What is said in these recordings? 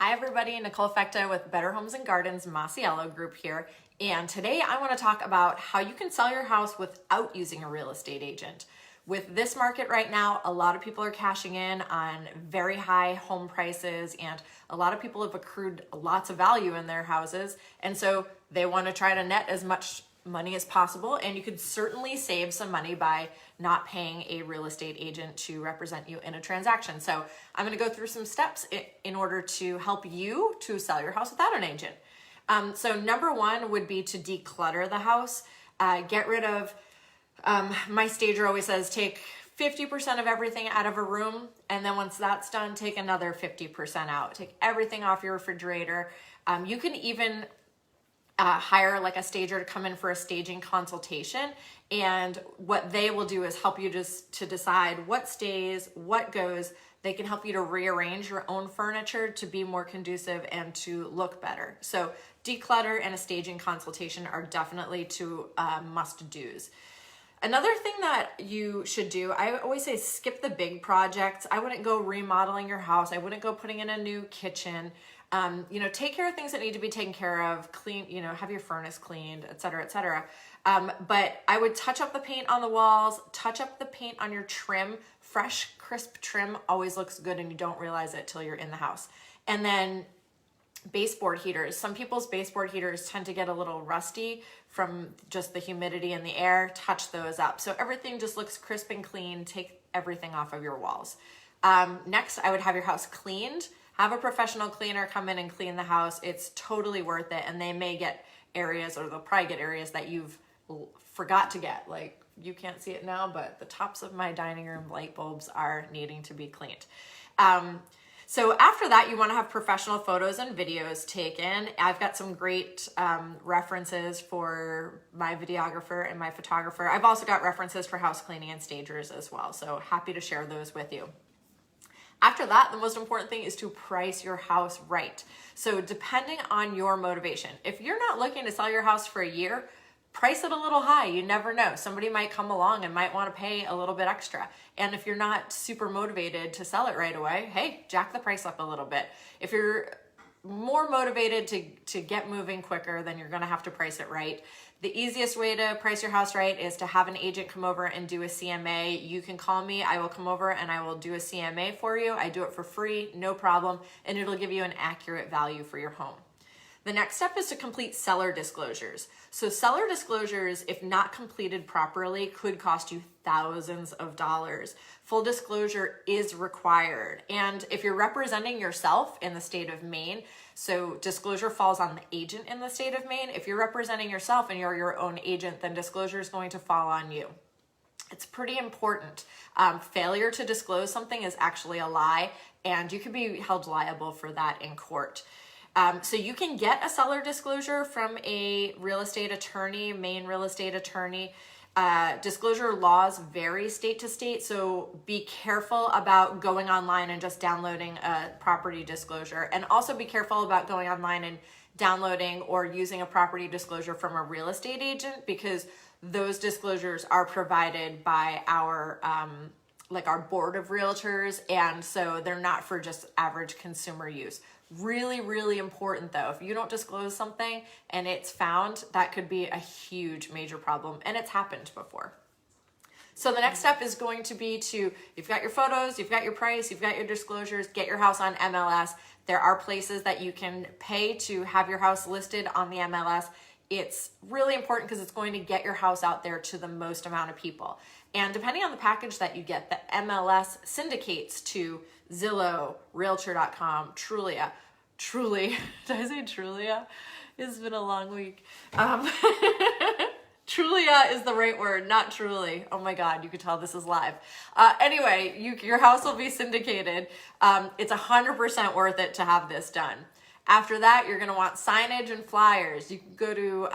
Hi everybody, nicholefecteau with Better Homes and Gardens Masiello group here. And today I want to talk about how you can sell your house without using a real estate agent. With this market right now, a lot of people are cashing in on very high home prices, and a lot of people have accrued lots of value in their houses. And so they want to try to net as much money as possible, and you could certainly save some money by not paying a real estate agent to represent you in a transaction. So I'm going to go through some steps in order to help you to sell your house without an agent. So number one would be to declutter the house. Get rid of, my stager always says, take 50% of everything out of a room, and then once that's done, take another 50% out. Take everything off your refrigerator. You can even hire like a stager to come in for a staging consultation, and what they will do is help you just to decide what stays, what goes. They can help you to rearrange your own furniture to be more conducive and to look better. So declutter and a staging consultation are definitely two must-dos. Another thing that you should do, I always say skip the big projects. I wouldn't go remodeling your house. I wouldn't go putting in a new kitchen. Take care of things that need to be taken care of, clean, have your furnace cleaned, et cetera, et cetera. But I would touch up the paint on the walls, touch up the paint on your trim. Fresh, crisp trim always looks good, and you don't realize it till you're in the house. And then baseboard heaters. Some people's baseboard heaters tend to get a little rusty from just the humidity in the air. Touch those up. So everything just looks crisp and clean. Take everything off of your walls. Next, I would have your house cleaned. Have a professional cleaner come in and clean the house. It's totally worth it. And they may get areas, or they'll probably get areas that you've forgot to get. Like, you can't see it now, but the tops of my dining room light bulbs are needing to be cleaned. So after that, you want to have professional photos and videos taken. I've got some great references for my videographer and my photographer. I've also got references for house cleaning and stagers as well. So happy to share those with you. After that, the most important thing is to price your house right. So depending on your motivation, if you're not looking to sell your house for a year, price it a little high. You never know. Somebody might come along and might want to pay a little bit extra. And if you're not super motivated to sell it right away, hey, jack the price up a little bit. If you're more motivated to get moving quicker, then you're going to have to price it right. The easiest way to price your house right is to have an agent come over and do a CMA. You can call me. I will come over and I will do a CMA for you. I do it for free, no problem, and it'll give you an accurate value for your home. The next step is to complete seller disclosures. So seller disclosures, if not completed properly, could cost you thousands of dollars. Full disclosure is required. And if you're representing yourself in the state of Maine, so disclosure falls on the agent in the state of Maine. If you're representing yourself and you're your own agent, then disclosure is going to fall on you. It's pretty important. Failure to disclose something is actually a lie, and you could be held liable for that in court. So you can get a seller disclosure from a real estate attorney, Maine real estate attorney. Disclosure laws vary state to state, so be careful about going online and just downloading a property disclosure. And also be careful about going online and downloading or using a property disclosure from a real estate agent, because those disclosures are provided by our our board of realtors, and so they're not for just average consumer use. Really, really important though. If you don't disclose something and it's found, that could be a huge major problem, and it's happened before. So the next step is going to be you've got your photos, you've got your price, you've got your disclosures, get your house on MLS. There are places that you can pay to have your house listed on the MLS. It's really important because it's going to get your house out there to the most amount of people. And depending on the package that you get, the MLS syndicates to Zillow, Realtor.com, Trulia. Did I say Trulia? It's been a long week. Trulia is the right word, not truly. Oh my God, you can tell this is live. Anyway, your house will be syndicated. It's 100% worth it to have this done. After that, you're going to want signage and flyers. You can go to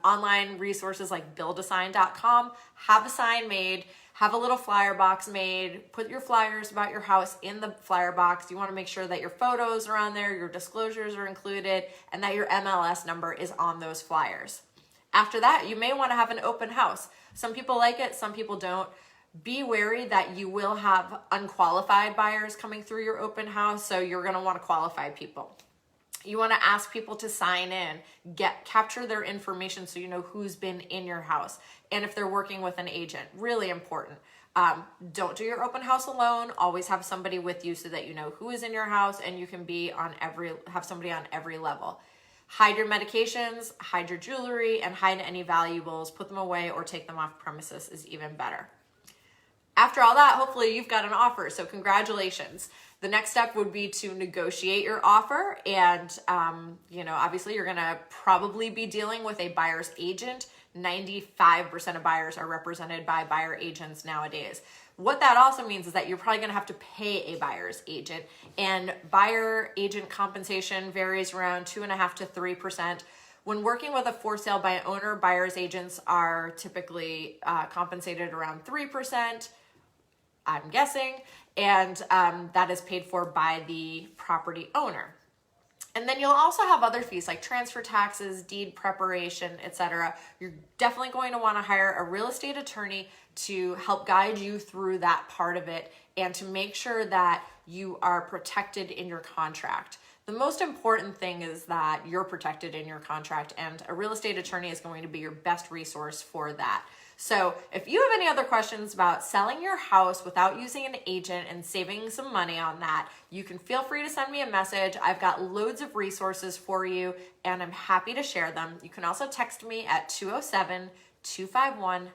online resources like buildasign.com, have a sign made, have a little flyer box made, put your flyers about your house in the flyer box. You want to make sure that your photos are on there, your disclosures are included, and that your MLS number is on those flyers. After that, you may want to have an open house. Some people like it, some people don't. Be wary that you will have unqualified buyers coming through your open house, so you're going to want to qualify people. You want to ask people to sign in, capture their information so you know who's been in your house. And if they're working with an agent, really important. Don't do your open house alone. Always have somebody with you so that you know who is in your house and you can have somebody on every level. Hide your medications, hide your jewelry, and hide any valuables. Put them away or take them off premises is even better. After all that, hopefully you've got an offer, so congratulations. The next step would be to negotiate your offer, and obviously you're gonna probably be dealing with a buyer's agent. 95% of buyers are represented by buyer agents nowadays. What that also means is that you're probably gonna have to pay a buyer's agent, and buyer agent compensation varies around 2.5% to 3%. When working with a for sale by owner, buyer's agents are typically compensated around 3%, I'm guessing, and that is paid for by the property owner. And then you'll also have other fees like transfer taxes, deed preparation, etc. You're definitely going to want to hire a real estate attorney to help guide you through that part of it and to make sure that you are protected in your contract. The most important thing is that you're protected in your contract, and a real estate attorney is going to be your best resource for that. So if you have any other questions about selling your house without using an agent and saving some money on that, you can feel free to send me a message. I've got loads of resources for you, and I'm happy to share them. You can also text me at 207-251-9535.